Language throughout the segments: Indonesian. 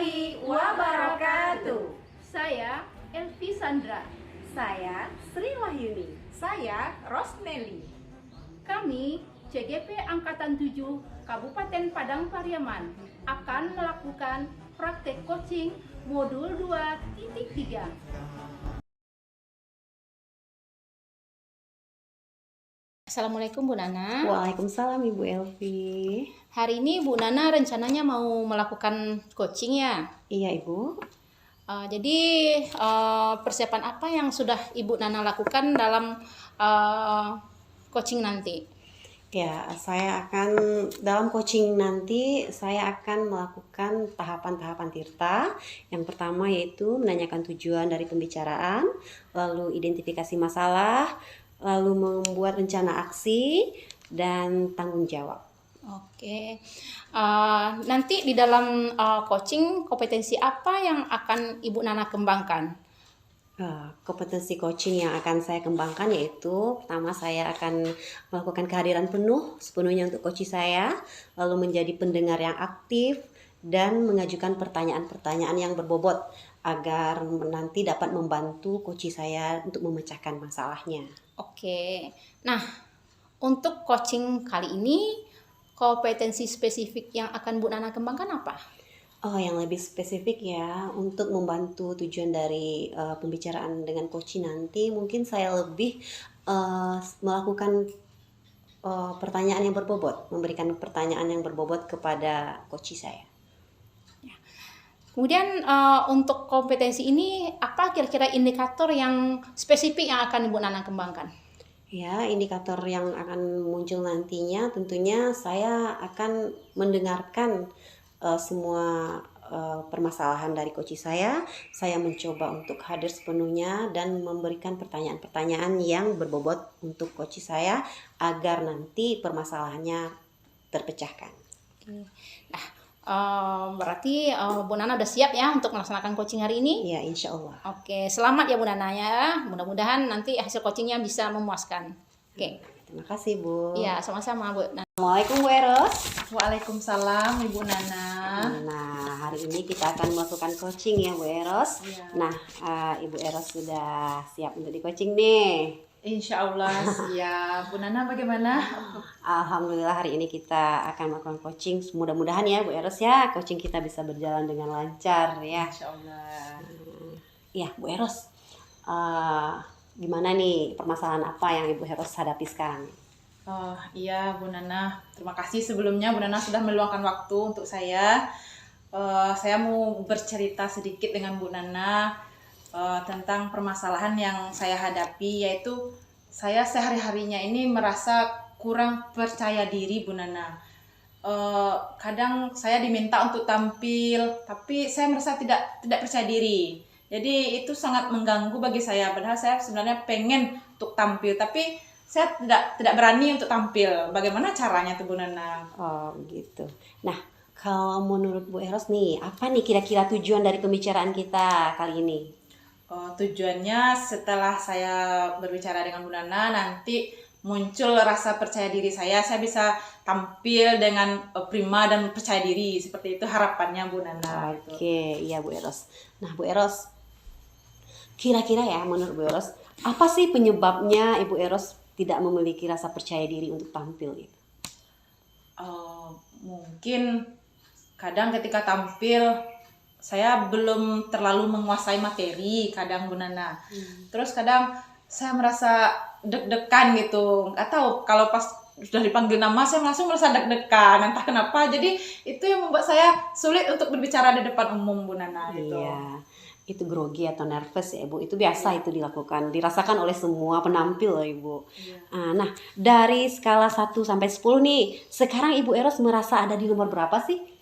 warahmatullahi wabarakatuh. Saya Elvi Sandra. Saya Sri Wahyuni. Saya Rosneli. Kami CGP Angkatan 7 Kabupaten Padang Pariaman akan melakukan praktek coaching modul 2.3. Assalamualaikum Bu Nana. Waalaikumsalam Ibu Elvi. Hari ini Bu Nana rencananya mau melakukan coaching ya? Iya Ibu. Jadi persiapan apa yang sudah Ibu Nana lakukan dalam coaching nanti? Ya, dalam coaching nanti saya akan melakukan tahapan-tahapan tirta. Yang pertama yaitu menanyakan tujuan dari pembicaraan, lalu identifikasi masalah, lalu membuat rencana aksi, dan tanggung jawab. Oke, nanti di dalam coaching kompetensi apa yang akan Ibu Nana kembangkan? Kompetensi coaching yang akan saya kembangkan yaitu pertama saya akan melakukan kehadiran penuh sepenuhnya untuk coach saya, lalu menjadi pendengar yang aktif dan mengajukan pertanyaan-pertanyaan yang berbobot agar nanti dapat membantu coach saya untuk memecahkan masalahnya. Oke, nah untuk coaching kali ini kompetensi spesifik yang akan Bu Nana kembangkan apa? Yang lebih spesifik ya, untuk membantu tujuan dari pembicaraan dengan coach nanti, mungkin saya lebih melakukan pertanyaan yang berbobot, memberikan pertanyaan yang berbobot kepada coach saya. Kemudian untuk kompetensi ini apa kira-kira indikator yang spesifik yang akan Ibu Nana kembangkan? Ya, indikator yang akan muncul nantinya tentunya saya akan mendengarkan semua permasalahan dari coach saya mencoba untuk hadir sepenuhnya dan memberikan pertanyaan-pertanyaan yang berbobot untuk coach saya agar nanti permasalahannya terpecahkan. Nah, berarti Bu Nana udah siap ya untuk melaksanakan coaching hari ini? Ya, insya Allah. Oke, selamat ya Bu Nana ya. Mudah-mudahan nanti hasil coachingnya bisa memuaskan. Oke. Terima kasih Bu. Iya, sama-sama Bu. Assalamualaikum Bu Eros. Waalaikumsalam Ibu Nana. Nah, hari ini kita akan melakukan coaching ya Bu Eros. Ya. Nah, Ibu Eros sudah siap untuk di coaching nih. Insya Allah siap. Bu Nana bagaimana? Alhamdulillah hari ini kita akan melakukan coaching. Mudah-mudahan ya Bu Eros ya, coaching kita bisa berjalan dengan lancar ya. Insya Allah. Ya Bu Eros, gimana nih permasalahan apa yang Ibu Eros hadapi sekarang? Oh iya Bu Nana, terima kasih sebelumnya Bu Nana sudah meluangkan waktu untuk saya. Saya mau bercerita sedikit dengan Bu Nana tentang permasalahan yang saya hadapi, yaitu saya sehari-harinya ini merasa kurang percaya diri Bu Nana. Kadang saya diminta untuk tampil, tapi saya merasa tidak percaya diri. Jadi itu sangat mengganggu bagi saya. Padahal saya sebenarnya pengen untuk tampil, tapi saya tidak berani untuk tampil. Bagaimana caranya tuh Bu Nana? Oh gitu. Nah, kalau menurut Bu Eros nih, apa nih kira-kira tujuan dari pembicaraan kita kali ini? Tujuannya setelah saya berbicara dengan Bu Nana, nanti muncul rasa percaya diri saya bisa tampil dengan prima dan percaya diri. Seperti itu harapannya Bu Nana. Oke, iya Bu Eros. Nah Bu Eros, kira-kira ya menurut Bu Eros, apa sih penyebabnya Ibu Eros tidak memiliki rasa percaya diri untuk tampil gitu? Mungkin kadang ketika tampil saya belum terlalu menguasai materi kadang Bu Nana. Terus kadang saya merasa deg-degan gitu. Nggak tahu kalau pas sudah dipanggil nama saya langsung merasa deg-degan, entah kenapa. Jadi itu yang membuat saya sulit untuk berbicara di depan umum Bu Nana gitu. Iya. Itu grogi atau nervous ya Ibu, itu biasa itu dilakukan, dirasakan oleh semua penampil loh Ibu. Nah dari skala 1 sampai 10 nih, sekarang Ibu Eros merasa ada di nomor berapa sih?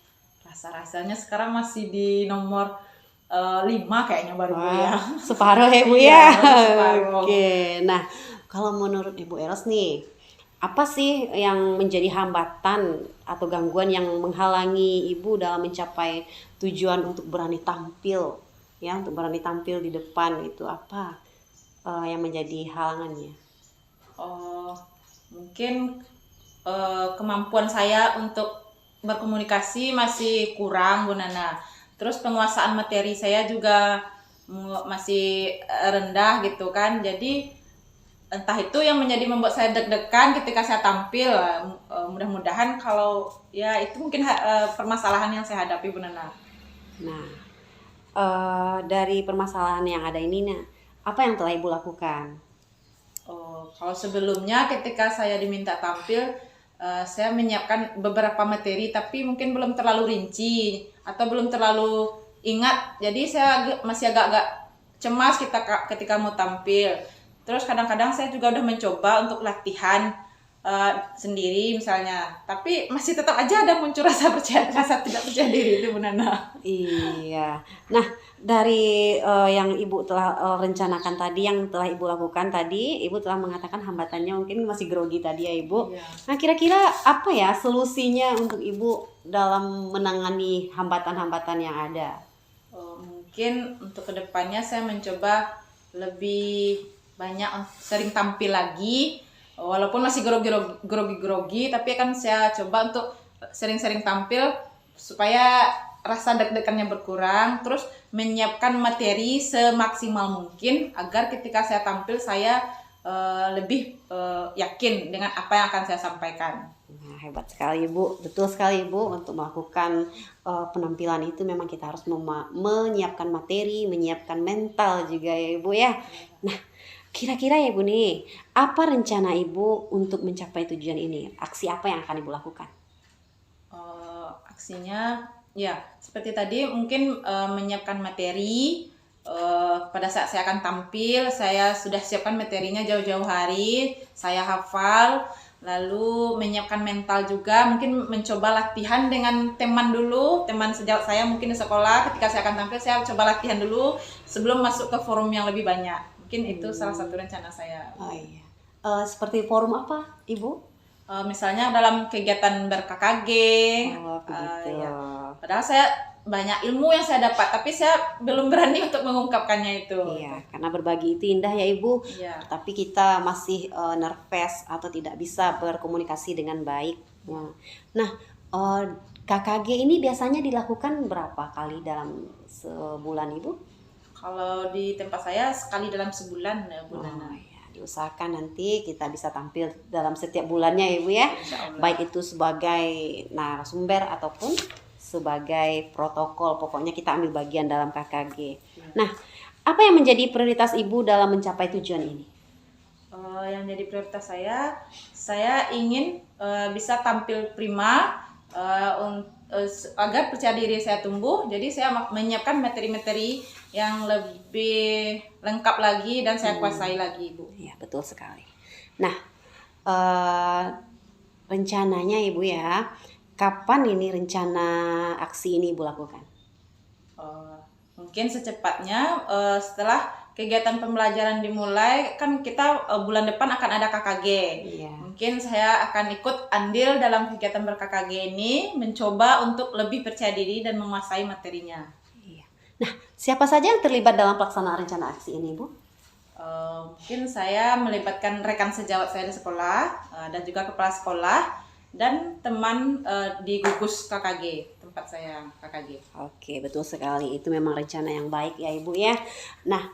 Rasa-rasanya sekarang masih di nomor 5 kayaknya baru Bu ya. Separuh ya Bu Iya, ya. baru separuh. Oke, nah kalau menurut Ibu Eros nih, apa sih yang menjadi hambatan atau gangguan yang menghalangi Ibu dalam mencapai tujuan untuk berani tampil? Ya, untuk berani tampil di depan itu apa yang menjadi halangannya? Mungkin kemampuan saya untuk berkomunikasi masih kurang Bu Nana. Terus penguasaan materi saya juga masih rendah gitu kan. Jadi entah itu yang membuat saya deg-degan ketika saya tampil. Mudah-mudahan kalau ya itu mungkin permasalahan yang saya hadapi, Bu Nana. Nah, dari permasalahan yang ada ini, nah, apa yang telah Ibu lakukan? Kalau sebelumnya ketika saya diminta tampil, saya menyiapkan beberapa materi tapi mungkin belum terlalu rinci atau belum terlalu ingat. Jadi saya masih agak-agak cemas ketika mau tampil. Terus kadang-kadang saya juga udah mencoba untuk latihan sendiri misalnya, tapi masih tetap aja ada muncul rasa tidak percaya diri itu, Bu Nana. Iya. Nah, dari yang Ibu telah rencanakan tadi, yang telah Ibu lakukan tadi, Ibu telah mengatakan hambatannya mungkin masih grogi tadi ya Ibu. Iya. Nah, kira-kira apa ya solusinya untuk Ibu dalam menangani hambatan-hambatan yang ada? Mungkin untuk kedepannya saya mencoba lebih banyak sering tampil lagi, walaupun masih grogi, tapi kan saya coba untuk sering-sering tampil supaya rasa deg-degannya berkurang, terus menyiapkan materi semaksimal mungkin agar ketika saya tampil saya lebih yakin dengan apa yang akan saya sampaikan. Nah, hebat sekali Ibu, betul sekali Ibu, untuk melakukan penampilan itu memang kita harus menyiapkan materi, menyiapkan mental juga ya Ibu ya. Nah, kira-kira ya Ibu nih, apa rencana Ibu untuk mencapai tujuan ini? Aksi apa yang akan Ibu lakukan? Aksinya ya seperti tadi, mungkin menyiapkan materi. Pada saat saya akan tampil, saya sudah siapkan materinya jauh-jauh hari, saya hafal. Lalu menyiapkan mental juga, mungkin mencoba latihan dengan teman dulu, teman sejawat saya mungkin di sekolah. Ketika saya akan tampil, saya coba latihan dulu sebelum masuk ke forum yang lebih banyak. Mungkin itu salah satu rencana saya. Oh iya. Seperti forum apa Ibu? Misalnya dalam kegiatan ber-KKG. Oh, begitu. Ya. Padahal saya banyak ilmu yang saya dapat, tapi saya belum berani untuk mengungkapkannya itu. Iya, karena berbagi itu indah ya Ibu. Iya. Tapi kita masih nervous atau tidak bisa berkomunikasi dengan baik. Nah, KKG ini biasanya dilakukan berapa kali dalam sebulan Ibu? Kalau di tempat saya sekali dalam sebulan, Bu Nana. Ya, diusahakan nanti kita bisa tampil dalam setiap bulannya ya Ibu ya. Insyaallah. Baik itu sebagai narasumber ataupun sebagai protokol, pokoknya kita ambil bagian dalam KKG. Nah, apa yang menjadi prioritas Ibu dalam mencapai tujuan ini? Yang jadi prioritas saya ingin bisa tampil prima agar percaya diri saya tumbuh. Jadi saya menyiapkan materi-materi yang lebih lengkap lagi dan saya kuasai lagi, Bu. Ya, betul sekali. Nah, rencananya Ibu ya, kapan ini rencana aksi ini Ibu lakukan? Mungkin secepatnya setelah kegiatan pembelajaran dimulai, kan kita bulan depan akan ada KKG. Iya. Mungkin saya akan ikut andil dalam kegiatan ber-KKG ini, mencoba untuk lebih percaya diri dan menguasai materinya. Iya. Nah, siapa saja yang terlibat dalam pelaksanaan rencana aksi ini, Bu? Mungkin saya melibatkan rekan sejawat saya di sekolah dan juga kepala sekolah dan teman di gugus KKG, tempat saya KKG. Oke, betul sekali. Itu memang rencana yang baik ya Ibu ya. Nah,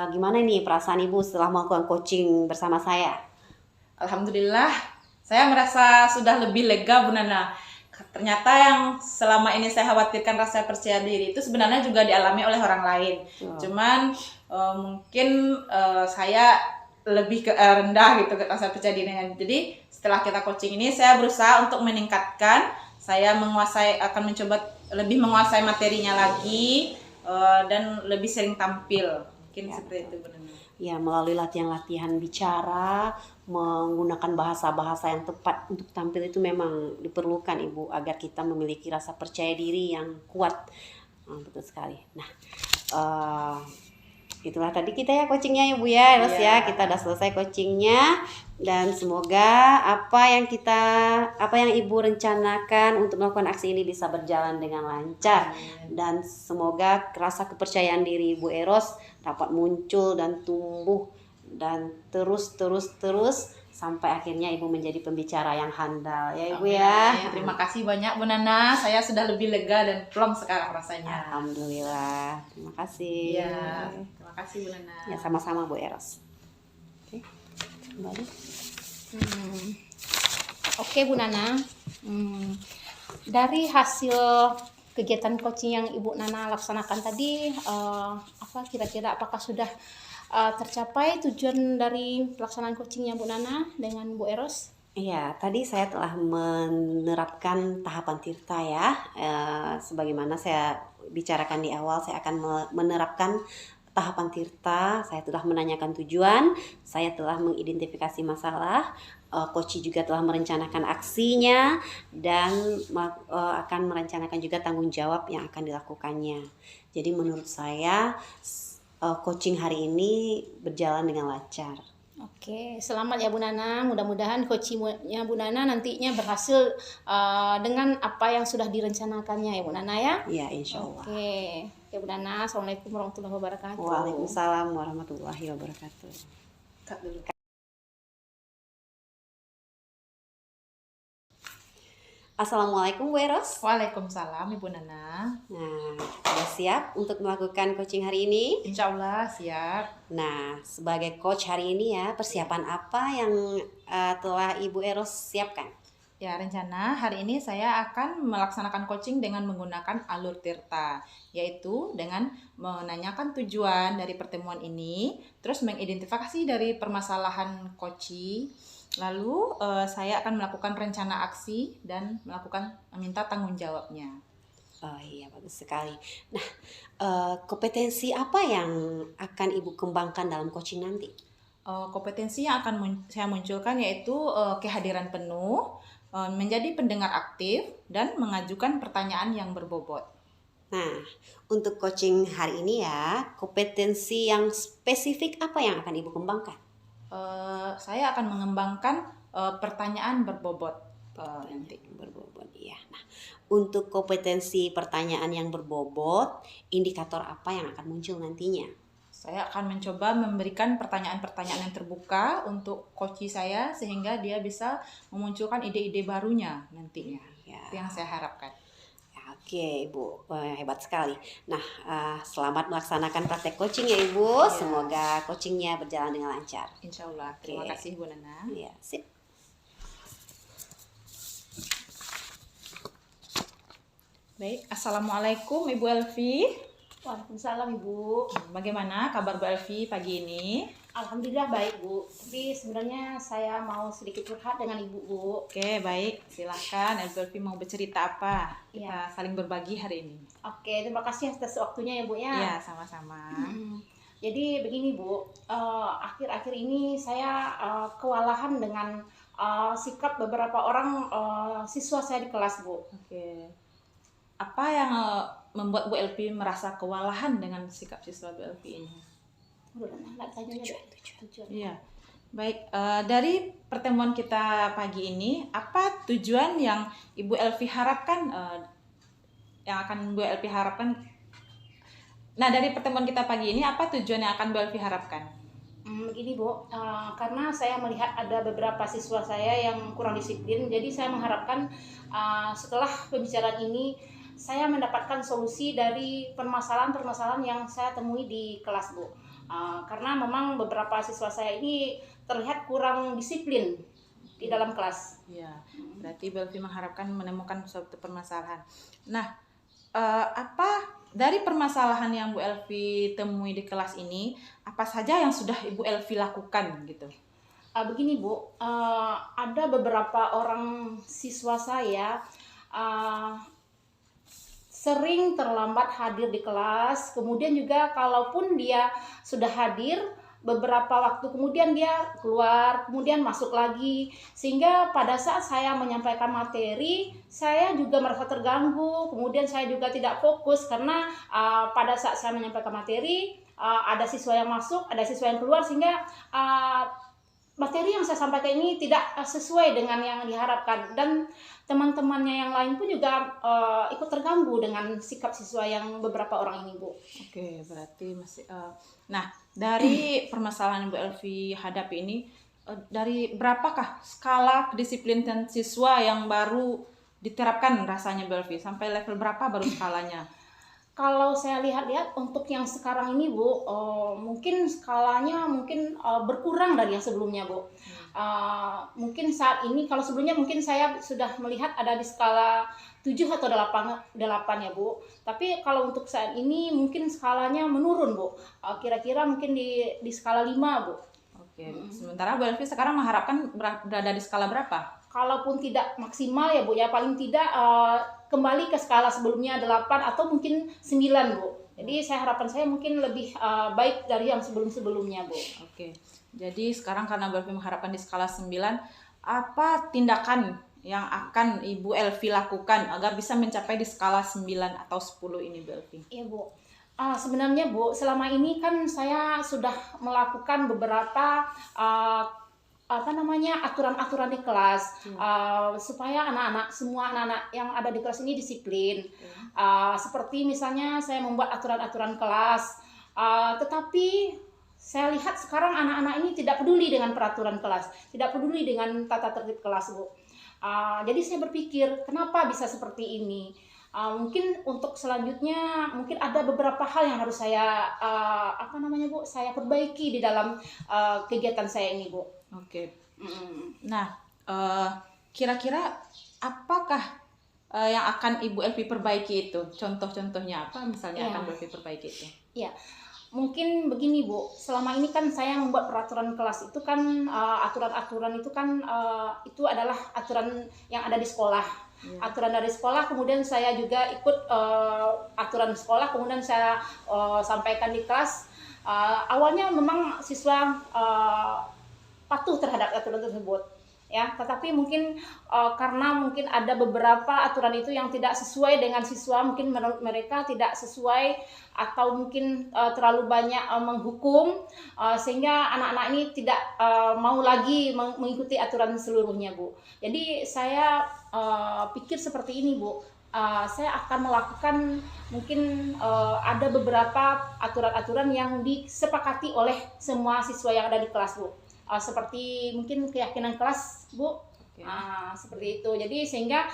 gimana nih perasaan Ibu setelah melakukan coaching bersama saya? Alhamdulillah, saya merasa sudah lebih lega, Bu Nana. Ternyata yang selama ini saya khawatirkan, rasa percaya diri itu sebenarnya juga dialami oleh orang lain. Cuman mungkin saya lebih rendah gitu rasa percaya dirinya. Jadi setelah kita coaching ini, saya berusaha untuk meningkatkan. Saya akan mencoba lebih menguasai materinya lagi dan lebih sering tampil. Mungkin seperti itu, Bu Nana. Ya, melalui latihan-latihan bicara, menggunakan bahasa-bahasa yang tepat untuk tampil itu memang diperlukan Ibu, agar kita memiliki rasa percaya diri yang kuat. Betul sekali. Nah, itulah tadi kita ya coachingnya Ibu ya, Eros ya. Kita udah selesai coachingnya, dan semoga apa yang Ibu rencanakan untuk melakukan aksi ini bisa berjalan dengan lancar. Dan semoga rasa kepercayaan diri Ibu Eros dapat muncul dan tumbuh dan terus sampai akhirnya Ibu menjadi pembicara yang handal ya Ibu Amin. ya. Terima kasih banyak Bu Nana. Saya sudah lebih lega dan plong sekarang rasanya. Alhamdulillah. Terima kasih. Iya, terima kasih Bu Nana. Ya sama-sama Bu Eros. Oke. Kembali. Oke Bu Nana, dari hasil kegiatan coaching yang Ibu Nana laksanakan tadi, apa kira-kira apakah sudah tercapai tujuan dari pelaksanaan coachingnya Bu Nana dengan Bu Eros? Iya, tadi saya telah menerapkan tahapan tirta ya. Sebagaimana saya bicarakan di awal, saya akan menerapkan tahapan tirta. Saya telah menanyakan tujuan, saya telah mengidentifikasi masalah, coach juga telah merencanakan aksinya dan akan merencanakan juga tanggung jawab yang akan dilakukannya. Jadi menurut saya coaching hari ini berjalan dengan lancar. Oke, selamat ya Bu Nana. Mudah-mudahan coachingnya Bu Nana nantinya berhasil dengan apa yang sudah direncanakannya ya Bu Nana ya. Iya, insya Allah. Oke, ya Bu Nana. Assalamualaikum warahmatullahi wabarakatuh. Waalaikumsalam warahmatullahi wabarakatuh. Cut dulu. Assalamualaikum Bu Eros. Waalaikumsalam Ibu Nana. Nah, sudah siap untuk melakukan coaching hari ini? Insya Allah siap. Nah, sebagai coach hari ini ya, persiapan apa yang telah Ibu Eros siapkan? Ya, rencana hari ini saya akan melaksanakan coaching dengan menggunakan alur tirta, yaitu dengan menanyakan tujuan dari pertemuan ini, terus mengidentifikasi dari permasalahan coaching, lalu saya akan melakukan rencana aksi dan meminta tanggung jawabnya. Oh iya, bagus sekali. Nah, kompetensi apa yang akan Ibu kembangkan dalam coaching nanti? Kompetensi yang akan saya munculkan yaitu kehadiran penuh, menjadi pendengar aktif, dan mengajukan pertanyaan yang berbobot. Nah, untuk coaching hari ini ya, kompetensi yang spesifik apa yang akan Ibu kembangkan? Saya akan mengembangkan pertanyaan berbobot nanti. Berbobot, ya. Nah, untuk kompetensi pertanyaan yang berbobot, indikator apa yang akan muncul nantinya? Saya akan mencoba memberikan pertanyaan-pertanyaan yang terbuka untuk coach saya sehingga dia bisa memunculkan ide-ide barunya nantinya. Ya. Itu yang saya harapkan. Oke Ibu, hebat sekali. Nah, selamat melaksanakan praktek coaching ya Ibu. Ya. Semoga coachingnya berjalan dengan lancar. Insya Allah. Terima kasih Bu Nana. Ya, sip. Baik, Assalamualaikum Ibu Elvi. Waalaikumsalam Ibu. Bagaimana kabar Bu Elvi pagi ini? Alhamdulillah baik Bu. Tapi sebenarnya saya mau sedikit curhat dengan Ibu Bu. Oke, baik. Silahkan Ibu Elvi mau bercerita apa? Kita saling berbagi hari ini. Oke, terima kasih atas waktunya ya Bu ya. Iya, sama-sama. Jadi begini Bu, akhir-akhir ini saya kewalahan dengan sikap beberapa orang siswa saya di kelas Bu. Oke. Apa yang membuat Bu Elvi merasa kewalahan dengan sikap siswa Bu Elvi ini? Tujuan. Iya. Baik, dari pertemuan kita pagi ini, apa tujuan yang Ibu Elvi harapkan, yang akan Bu Elvi harapkan? Nah, dari pertemuan kita pagi ini, apa tujuan yang akan Bu Elvi harapkan? Begini Bu, karena saya melihat ada beberapa siswa saya yang kurang disiplin, jadi saya mengharapkan setelah pembicaraan ini, saya mendapatkan solusi dari permasalahan-permasalahan yang saya temui di kelas Bu. Karena memang beberapa siswa saya ini terlihat kurang disiplin di dalam kelas. Ya, berarti Bu Elvi mengharapkan menemukan suatu permasalahan. Nah, apa dari permasalahan yang Bu Elvi temui di kelas ini, apa saja yang sudah Ibu Elvi lakukan gitu? Begini Bu, ada beberapa orang siswa saya sering terlambat hadir di kelas, kemudian juga kalaupun dia sudah hadir, beberapa waktu kemudian dia keluar, kemudian masuk lagi, sehingga pada saat saya menyampaikan materi, saya juga merasa terganggu, kemudian saya juga tidak fokus karena pada saat saya menyampaikan materi, ada siswa yang masuk, ada siswa yang keluar, sehingga materi yang saya sampaikan ini tidak sesuai dengan yang diharapkan, dan teman-temannya yang lain pun juga ikut terganggu dengan sikap siswa yang beberapa orang ini Bu. Oke, berarti masih. Nah, dari permasalahan Bu Elvi hadapi ini, dari berapakah skala kedisiplinan siswa yang baru diterapkan rasanya Bu Elvi? Sampai level berapa baru skalanya? Kalau saya lihat-lihat untuk yang sekarang ini Bu, mungkin skalanya mungkin berkurang dari yang sebelumnya Bu. Mungkin saat ini, kalau sebelumnya mungkin saya sudah melihat ada di skala 7 atau 8 ya Bu. Tapi kalau untuk saat ini mungkin skalanya menurun Bu. Kira-kira mungkin di skala 5 Bu. Oke, sementara Bu Elvi sekarang mengharapkan berada di skala berapa? Kalaupun tidak maksimal ya Bu ya, paling tidak kembali ke skala sebelumnya 8 atau mungkin 9 Bu. Jadi harapan saya mungkin lebih baik dari yang sebelum-sebelumnya Bu. Oke, jadi sekarang karena Bu Elvi mengharapkan di skala 9, apa tindakan yang akan Ibu Elvi lakukan agar bisa mencapai di skala 9 atau 10 ini Bu Elvi? Iya Bu. Sebenarnya Bu, selama ini kan saya sudah melakukan beberapa aturan-aturan di kelas supaya semua anak-anak yang ada di kelas ini disiplin. Seperti misalnya saya membuat aturan-aturan kelas, tetapi saya lihat sekarang anak-anak ini tidak peduli dengan peraturan kelas, tidak peduli dengan tata tertib kelas Bu. Jadi saya berpikir kenapa bisa seperti ini. Mungkin untuk selanjutnya mungkin ada beberapa hal yang harus saya Bu, saya perbaiki di dalam kegiatan saya ini Bu. Oke. Nah, kira-kira apakah yang akan Ibu Elvi perbaiki itu? Contoh-contohnya apa misalnya akan Bu Elvi perbaiki itu? Iya. Mungkin begini Bu, selama ini kan saya membuat peraturan kelas itu kan aturan-aturan itu kan itu adalah aturan yang ada di sekolah. Aturan dari sekolah, kemudian saya juga ikut aturan sekolah, kemudian saya sampaikan di kelas. Awalnya memang siswa patuh terhadap aturan tersebut, ya. Tetapi mungkin karena mungkin ada beberapa aturan itu yang tidak sesuai dengan siswa, mungkin mereka tidak sesuai atau mungkin terlalu banyak menghukum, sehingga anak-anak ini tidak mau lagi mengikuti aturan seluruhnya Bu. Jadi saya pikir seperti ini Bu. Saya akan melakukan mungkin ada beberapa aturan-aturan yang disepakati oleh semua siswa yang ada di kelas Bu. Seperti mungkin keyakinan kelas Bu. Seperti itu. Jadi sehingga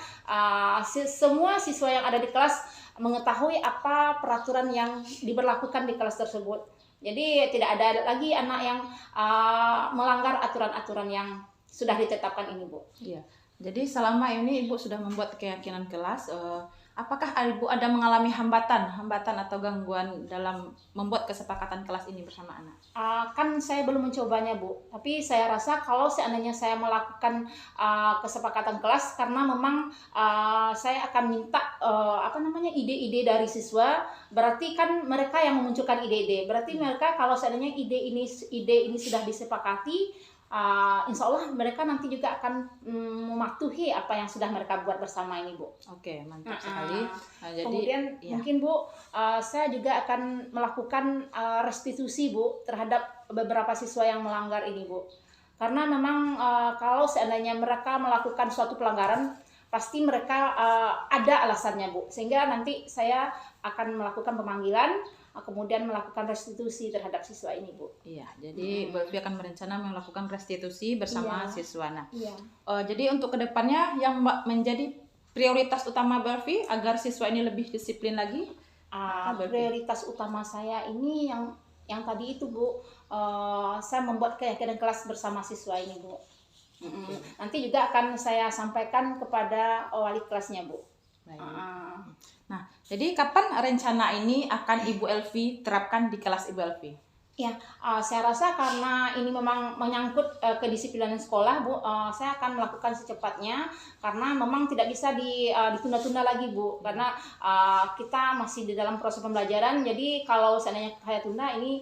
semua siswa yang ada di kelas mengetahui apa peraturan yang diberlakukan di kelas tersebut. Jadi tidak ada lagi anak yang melanggar aturan-aturan yang sudah ditetapkan ini Bu. Iya. Jadi selama ini Ibu sudah membuat keyakinan kelas, apakah Ibu ada mengalami hambatan atau gangguan dalam membuat kesepakatan kelas ini bersama anak? Kan saya belum mencobanya Bu, tapi saya rasa kalau seandainya saya melakukan kesepakatan kelas, karena memang saya akan minta ide-ide dari siswa, berarti kan mereka yang memunculkan ide-ide, berarti mereka kalau seandainya ide ini sudah disepakati, insya Allah mereka nanti juga akan mematuhi apa yang sudah mereka buat bersama ini Bu. Oke, mantap sekali. Jadi, kemudian mungkin Bu, saya juga akan melakukan restitusi Bu terhadap beberapa siswa yang melanggar ini Bu. Karena memang kalau seandainya mereka melakukan suatu pelanggaran, pasti mereka ada alasannya Bu. Sehingga nanti saya akan melakukan pemanggilan, kemudian melakukan restitusi terhadap siswa ini Bu. Iya, jadi Bu Elvi akan berencana melakukan restitusi bersama siswa. Nah, iya. Jadi untuk kedepannya yang menjadi prioritas utama Bu Elvi agar siswa ini lebih disiplin lagi? Prioritas utama saya ini yang tadi itu Bu, saya membuat keyakinan kelas bersama siswa ini Bu. Nanti juga akan saya sampaikan kepada wali kelasnya Bu. Baik. Nah, jadi kapan rencana ini akan Ibu Elvi terapkan di kelas Ibu Elvi? Ya, saya rasa karena ini memang menyangkut kedisiplinan sekolah Bu, saya akan melakukan secepatnya karena memang tidak bisa ditunda-tunda lagi Bu, karena kita masih di dalam proses pembelajaran. Jadi kalau seandainya saya tunda ini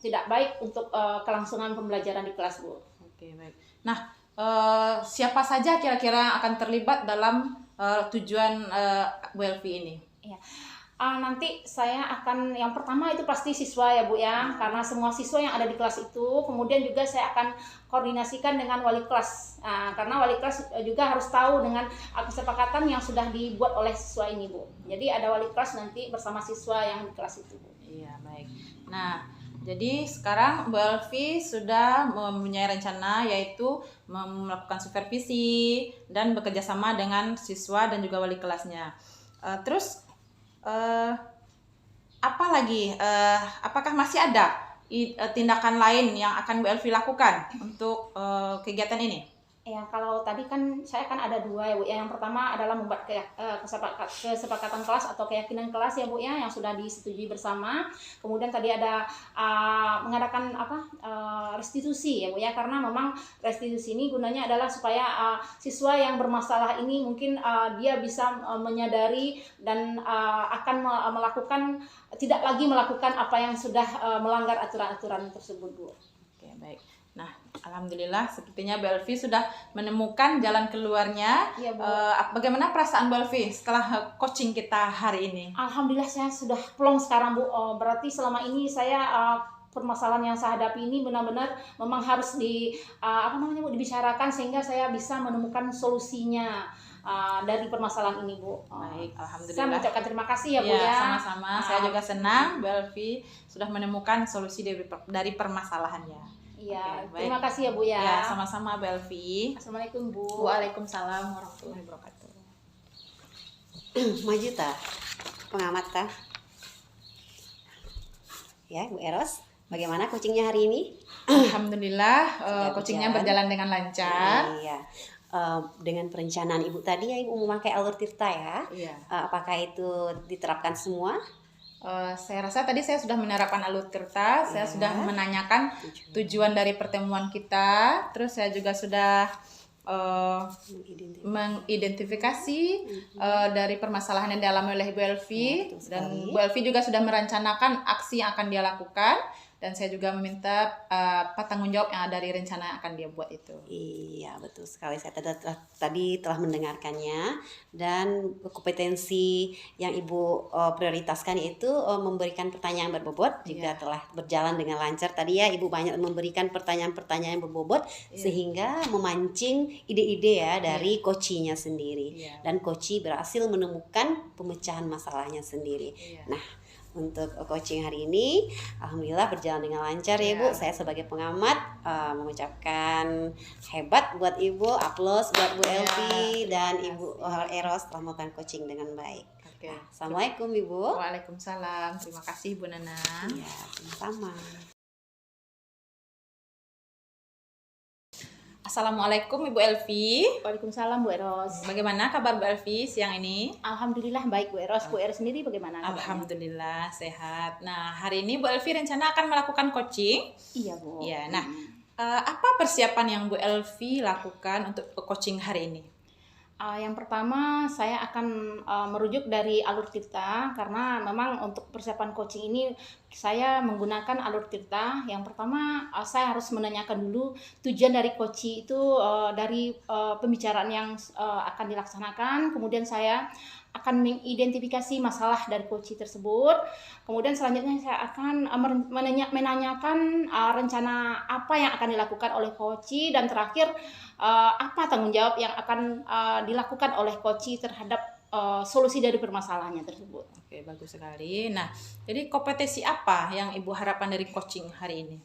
tidak baik untuk kelangsungan pembelajaran di kelas Bu. Oke, baik. Nah, siapa saja kira-kira akan terlibat dalam tujuan Bu Elvi ini? Ya. Nanti saya akan, yang pertama itu pasti siswa ya Bu ya, karena semua siswa yang ada di kelas itu, kemudian juga saya akan koordinasikan dengan wali kelas, karena wali kelas juga harus tahu dengan kesepakatan yang sudah dibuat oleh siswa ini Bu. Jadi ada wali kelas nanti bersama siswa yang di kelas itu Bu. Iya, baik. Nah, Jadi sekarang Bu Elvi sudah mempunyai rencana yaitu melakukan supervisi dan bekerja sama dengan siswa dan juga wali kelasnya. Terus apa lagi? Apakah masih ada tindakan lain yang akan Bu Elvi lakukan untuk kegiatan ini? Ya, kalau tadi kan saya kan ada dua ya Bu ya. Yang pertama adalah membuat kesepakatan kelas atau keyakinan kelas ya Bu ya, yang sudah disetujui bersama. Kemudian tadi ada mengadakan restitusi ya Bu ya, karena memang restitusi ini gunanya adalah supaya siswa yang bermasalah ini mungkin dia bisa menyadari dan akan melakukan, tidak lagi melakukan apa yang sudah melanggar aturan-aturan tersebut Bu. Oke, baik. Nah, alhamdulillah sepertinya Bu Elvi sudah menemukan jalan keluarnya. Iya, Bu. Bagaimana perasaan Bu Elvi setelah coaching kita hari ini? Alhamdulillah saya sudah plong sekarang Bu. Berarti selama ini saya permasalahan yang saya hadapi ini benar-benar memang harus dibicarakan sehingga saya bisa menemukan solusinya dari permasalahan ini Bu. Baik, alhamdulillah. Saya mengucapkan terima kasih ya Bu ya. Sama-sama. Saya juga senang Bu Elvi sudah menemukan solusi dari permasalahannya. Iya, Oke, terima baik. kasih ya Bu ya. Ya, sama-sama Bu Elvi. Assalamualaikum Bu. Waalaikumsalam warahmatullahi wabarakatuh. Maju tah, pengamat tah. Ya, Bu Eros, bagaimana coachingnya hari ini? Alhamdulillah, Sudah coachingnya berjalan. berjalan dengan lancar. Iya. Dengan perencanaan Ibu tadi ya, Ibu memakai alur tirta ya. Iya. Apakah itu diterapkan semua? Saya rasa tadi saya sudah menerapkan alur tirta, saya Ya. sudah menanyakan tujuan dari pertemuan kita, terus saya juga sudah mengidentifikasi dari permasalahan yang dialami oleh Bu Elvi, Ya, betul dan sekali. Bu Elvi juga sudah merencanakan aksi yang akan dia lakukan, dan saya juga meminta tanggung jawab yang dari rencana yang akan dia buat itu. Iya, betul sekali. Saya tadi telah mendengarkannya, dan kompetensi yang Ibu prioritaskan itu memberikan pertanyaan berbobot juga telah berjalan dengan lancar. Tadi ya Ibu banyak memberikan pertanyaan-pertanyaan yang berbobot sehingga memancing ide-ide ya dari coachingnya sendiri. Iya. Dan coaching berhasil menemukan pemecahan masalahnya sendiri. Iya. Nah, untuk coaching hari ini alhamdulillah berjalan dengan lancar ya Bu. Saya sebagai pengamat mengucapkan hebat buat Ibu, aplaus buat Bu Elvi dan Ibu Eros telah melakukan coaching dengan baik. Oke. Assalamualaikum Ibu. Waalaikumsalam. Terima kasih Bu Nana. Ya, sama-sama. Assalamualaikum Ibu Elvi. Waalaikumsalam Bu Eros. Bagaimana kabar Bu Elvi siang ini? Alhamdulillah baik Bu Eros. Bu Eros sendiri bagaimana kabarnya? Alhamdulillah sehat. Nah, hari ini Bu Elvi rencana akan melakukan coaching. Iya Bu. Ya, nah, apa persiapan yang Bu Elvi lakukan untuk coaching hari ini? Yang pertama saya akan merujuk dari alur tirta, karena memang untuk persiapan coaching ini saya menggunakan alur tirta. Yang pertama saya harus menanyakan dulu tujuan dari coaching itu, dari pembicaraan yang akan dilaksanakan. Kemudian saya akan mengidentifikasi masalah dari coaching tersebut. Kemudian selanjutnya saya akan menanyakan rencana apa yang akan dilakukan oleh coaching, dan terakhir apa tanggung jawab yang akan dilakukan oleh coaching terhadap solusi dari permasalahannya tersebut. Oke, bagus sekali. Nah, jadi kompetensi apa yang Ibu harapkan dari coaching hari ini?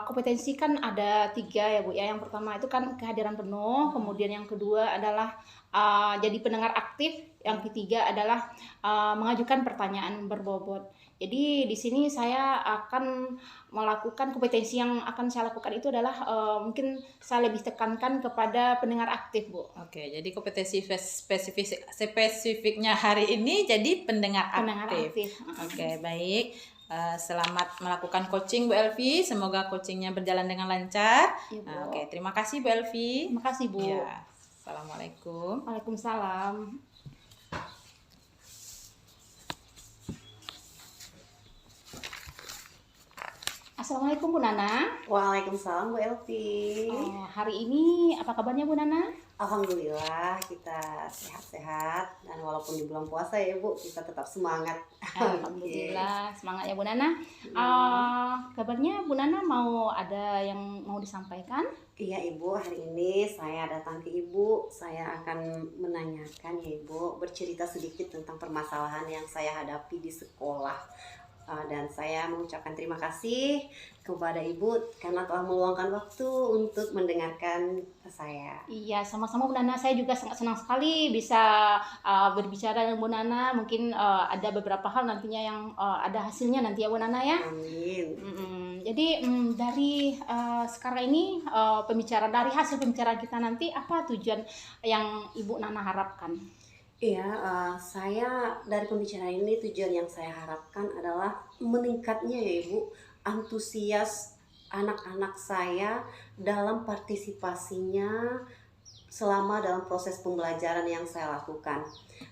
Kompetensi kan ada 3 ya Bu ya. Yang pertama itu kan kehadiran penuh, kemudian yang kedua adalah jadi pendengar aktif, yang ketiga adalah mengajukan pertanyaan berbobot. Jadi di sini saya akan melakukan kompetensi yang akan saya lakukan itu adalah mungkin saya lebih tekankan kepada pendengar aktif Bu. Oke, jadi kompetensi spesifiknya hari ini jadi pendengar Pendengar aktif. aktif. Oke, baik. Selamat melakukan coaching Bu Elvi. Semoga coachingnya berjalan dengan lancar. Iya, Bu. Oke, terima kasih Bu Elvi. Terima kasih Bu. Ya, Assalamualaikum. Waalaikumsalam. Assalamualaikum Bu Nana. Waalaikumsalam Bu Elvi. Hari ini apa kabarnya Bu Nana? Alhamdulillah kita sehat-sehat, dan walaupun di bulan puasa ya Bu, kita tetap semangat. Alhamdulillah, semangat ya Bu Nana. Kabarnya Bu Nana mau ada yang mau disampaikan? Iya Ibu, hari ini saya datang ke Ibu. Saya akan menanyakan ya Ibu, bercerita sedikit tentang permasalahan yang saya hadapi di sekolah. Dan saya mengucapkan terima kasih kepada Ibu karena telah meluangkan waktu untuk mendengarkan saya. Iya, sama-sama Bu Nana. Saya juga sangat senang sekali bisa berbicara dengan Bu Nana. Mungkin ada beberapa hal nantinya yang ada hasilnya nanti ya Bu Nana ya. Amin. Jadi dari sekarang ini dari hasil pembicaraan kita nanti apa tujuan yang Ibu Nana harapkan? Iya, saya dari pembicaraan ini tujuan yang saya harapkan adalah meningkatnya ya Ibu antusias anak-anak saya dalam partisipasinya selama dalam proses pembelajaran yang saya lakukan.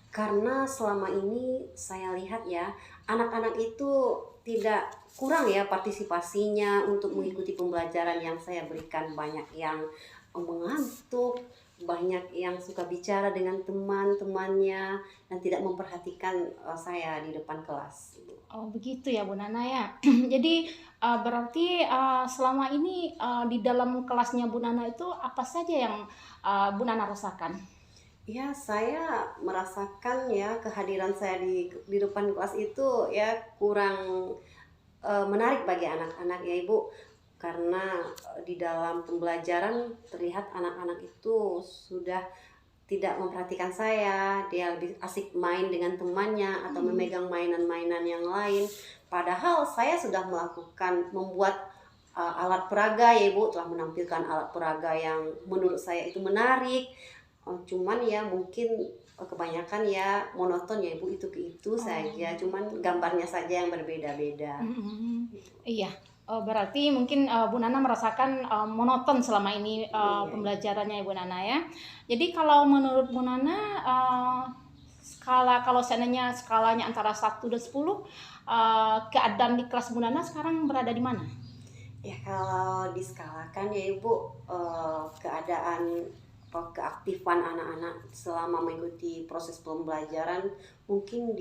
Karena selama ini saya lihat ya, anak-anak itu tidak kurang ya partisipasinya untuk mengikuti pembelajaran yang saya berikan. Banyak yang mengantuk, banyak yang suka bicara dengan teman-temannya dan tidak memperhatikan saya di depan kelas. Oh begitu ya Bu Nana ya. Jadi berarti selama ini di dalam kelasnya Bu Nana itu apa saja yang Bu Nana rasakan? Ya, saya merasakan ya kehadiran saya di depan kelas itu ya kurang menarik bagi anak-anak ya Ibu, karena di dalam pembelajaran terlihat anak-anak itu sudah tidak memperhatikan saya, dia lebih asik main dengan temannya atau memegang mainan-mainan yang lain. Padahal saya sudah membuat alat peraga ya Ibu, telah menampilkan alat peraga yang menurut saya itu menarik. Cuman ya mungkin kebanyakan ya monoton ya Ibu, itu saja, cuman gambarnya saja yang berbeda-beda. Iya. Berarti mungkin Bu Nana merasakan monoton selama ini Iya. pembelajarannya ya Bu Nana ya. Jadi kalau menurut Bu Nana kalau seandainya skalanya antara 1 dan 10 keadaan di kelas Bu Nana sekarang berada di mana? Ya kalau diskalakan ya Ibu, keadaan keaktifan anak-anak selama mengikuti proses pembelajaran mungkin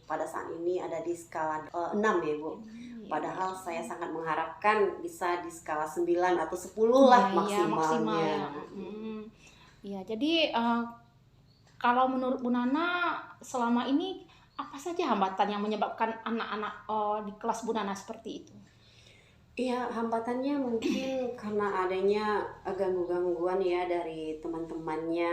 pada saat ini ada di skala 6 ya Bu. Padahal saya sangat mengharapkan bisa di skala 9 atau 10 lah maksimalnya. Ya, jadi kalau menurut Bu Nana selama ini apa saja hambatan yang menyebabkan anak-anak di kelas Bu Nana seperti itu? Iya, hambatannya mungkin karena adanya gangguan ya dari temannya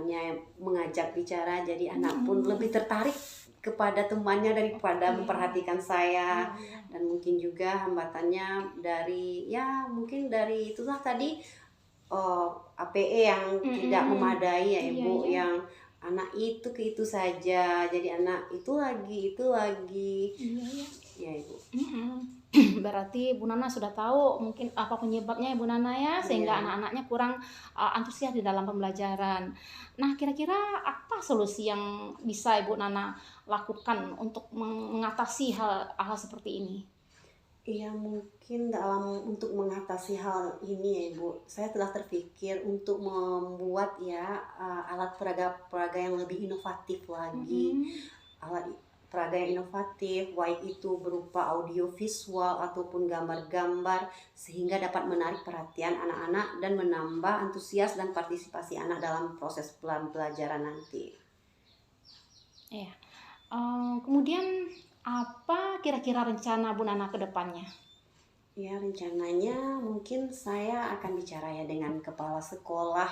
yang mengajak bicara, jadi anak pun lebih tertarik kepada temannya daripada memperhatikan saya. Dan mungkin juga hambatannya mungkin dari itulah tadi APE yang tidak memadai ya Ibu, yang anak itu ke itu saja, jadi anak itu lagi ya Ibu. Berarti Bu Nana sudah tahu mungkin apa penyebabnya ya Bu Nana ya, sehingga anak-anaknya kurang antusias di dalam pembelajaran. Nah, kira-kira apa solusi yang bisa Ibu Nana lakukan untuk mengatasi hal seperti ini? Iya, mungkin untuk mengatasi hal ini ya Ibu, saya telah terpikir untuk membuat alat peraga yang lebih inovatif lagi. Alat peraga yang inovatif, baik itu berupa audio visual ataupun gambar-gambar, sehingga dapat menarik perhatian anak-anak dan menambah antusias dan partisipasi anak dalam proses pembelajaran nanti. Ya. Kemudian apa kira-kira rencana Bu Nana ke depannya? Ya, rencananya mungkin saya akan bicara ya dengan kepala sekolah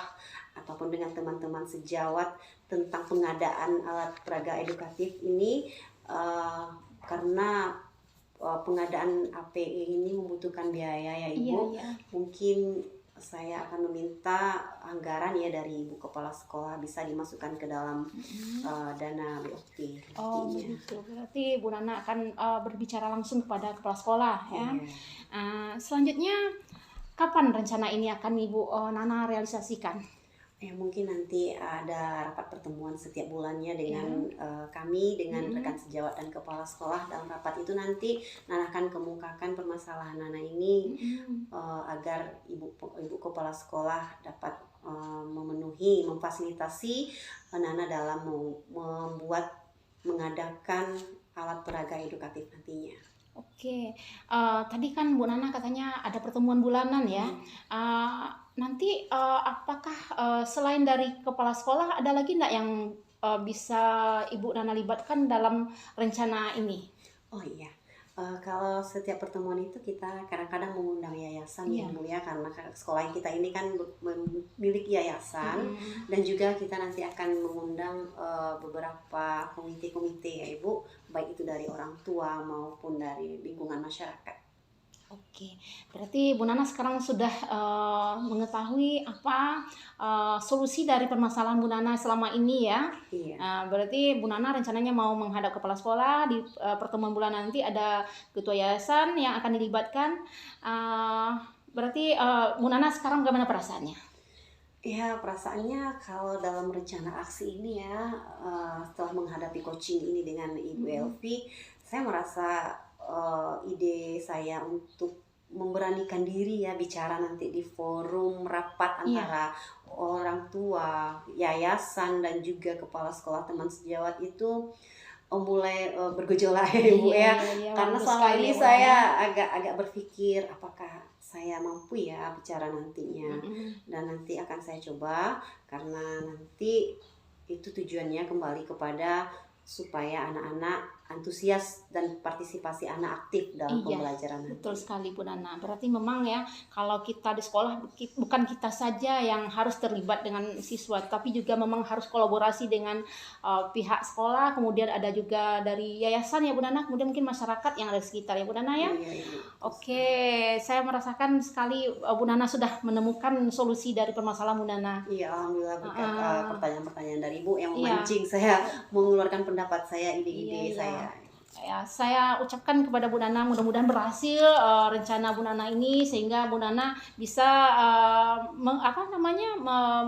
ataupun dengan teman-teman sejawat tentang pengadaan alat peraga edukatif ini, karena pengadaan APE ini membutuhkan biaya ya Ibu. Iya. Mungkin saya akan meminta anggaran ya dari Ibu Kepala Sekolah bisa dimasukkan ke dalam dana BOT. Oh begitu, berarti Bu Nana akan berbicara langsung kepada kepala sekolah ya. Selanjutnya kapan rencana ini akan Ibu Nana realisasikan? Ya mungkin nanti ada rapat pertemuan setiap bulannya dengan kami, dengan rekan sejawat dan kepala sekolah. Dalam rapat itu nanti Nana akan kemukakan permasalahan Nana ini agar ibu kepala sekolah dapat memfasilitasi Nana dalam mengadakan alat peraga edukatif nantinya. Oke, tadi kan Bu Nana katanya ada pertemuan bulanan ya. Nanti apakah selain dari kepala sekolah ada lagi nggak yang bisa Ibu Nana libatkan dalam rencana ini? Oh iya, kalau setiap pertemuan itu kita kadang-kadang mengundang yayasan Iya. yang mulia, karena sekolah kita ini kan memiliki yayasan, Mm-mm. dan juga kita nanti akan mengundang beberapa komite-komite ya Ibu, baik itu dari orang tua maupun dari lingkungan masyarakat. Oke, berarti Bu Nana sekarang sudah mengetahui apa solusi dari permasalahan Bu Nana selama ini ya. Iya. Berarti Bu Nana rencananya mau menghadap kepala sekolah di pertemuan bulan nanti, ada ketua yayasan yang akan dilibatkan. Berarti Bu Nana sekarang bagaimana perasaannya? Ya, perasaannya kalau dalam rencana aksi ini ya, setelah menghadapi coaching ini dengan Ibu Elvi, saya merasa ide saya untuk memberanikan diri ya bicara nanti di forum rapat Iya. antara orang tua, yayasan, dan juga kepala sekolah teman sejawat itu mulai bergejolak ya Ibu ya. Karena bagus selama sekali ini ya, Bu saya Nana. agak berpikir apakah saya mampu ya bicara nantinya, Mm-mm. dan nanti akan saya coba, karena nanti itu tujuannya kembali kepada supaya anak-anak antusias dan partisipasi anak aktif dalam Iya, pembelajaran nanti. betul sekali Bu Nana. Berarti memang ya, kalau kita di sekolah bukan kita saja yang harus terlibat dengan siswa, tapi juga memang harus kolaborasi dengan pihak sekolah, kemudian ada juga dari yayasan ya Bu Nana, kemudian mungkin masyarakat yang ada di sekitar ya Bu Nana ya. Iya, Ibu. Oke, saya merasakan sekali Bu Nana sudah menemukan solusi dari permasalahan Bu Nana. Iya, alhamdulillah berkat pertanyaan-pertanyaan dari Ibu yang Iya. memancing saya mengeluarkan pendapat saya, Iya, ide-ide saya. Ya, saya ucapkan kepada Bu Nana mudah-mudahan berhasil rencana Bu Nana ini, sehingga Bu Nana bisa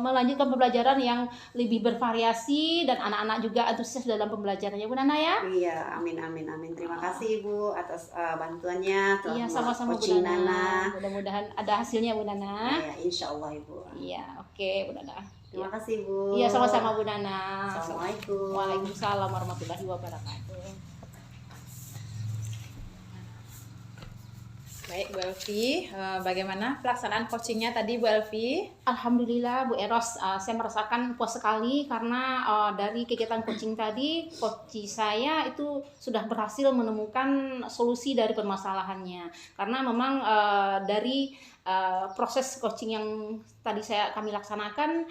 melanjutkan pembelajaran yang lebih bervariasi dan anak-anak juga antusias dalam pembelajarannya Bu Nana ya. Iya, amin amin amin. Terima kasih Ibu atas bantuannya telah Iya, sama-sama Bu coaching Nana. Nana. Mudah-mudahan ada hasilnya Bu Nana. Ya, insya Allah Ibu. Iya, oke Bu Nana. Terima kasih Bu. Iya, sama-sama Bu Nana. Assalamualaikum. Waalaikumsalam warahmatullahi wabarakatuh. Baik Bu Elvi, bagaimana pelaksanaan coachingnya tadi Bu Elvi? Alhamdulillah Bu Eros, saya merasakan puas sekali karena dari kegiatan coaching tadi, coach saya itu sudah berhasil menemukan solusi dari permasalahannya. Karena memang dari proses coaching yang tadi kami laksanakan,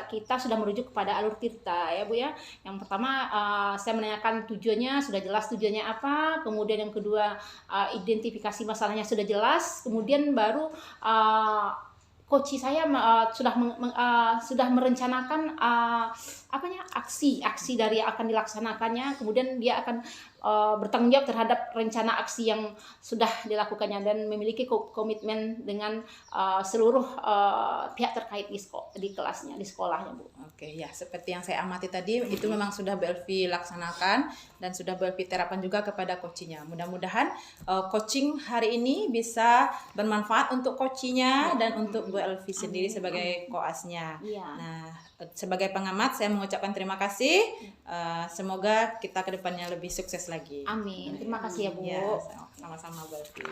kita sudah merujuk kepada alur tirta ya Bu ya. Yang pertama saya menanyakan tujuannya, sudah jelas tujuannya apa. Kemudian yang kedua identifikasi masalahnya sudah jelas. Kemudian baru coach saya sudah merencanakan aksi dari yang akan dilaksanakannya. Kemudian dia akan bertanggung jawab terhadap rencana aksi yang sudah dilakukannya dan memiliki komitmen dengan seluruh pihak terkait di kelasnya, di sekolahnya Bu. Oke ya, seperti yang saya amati tadi itu memang sudah Bu Elvi laksanakan dan sudah Bu Elvi terapkan juga kepada coachingnya. Mudah-mudahan coaching hari ini bisa bermanfaat untuk coachingnya dan untuk Bu Elvi sendiri sebagai koasnya. Iya. Nah, sebagai pengamat saya mengucapkan terima kasih. Semoga kita ke depannya lebih sukses lagi. Amin. Terima kasih ya Bu. Ya, sama-sama Bu Elvi.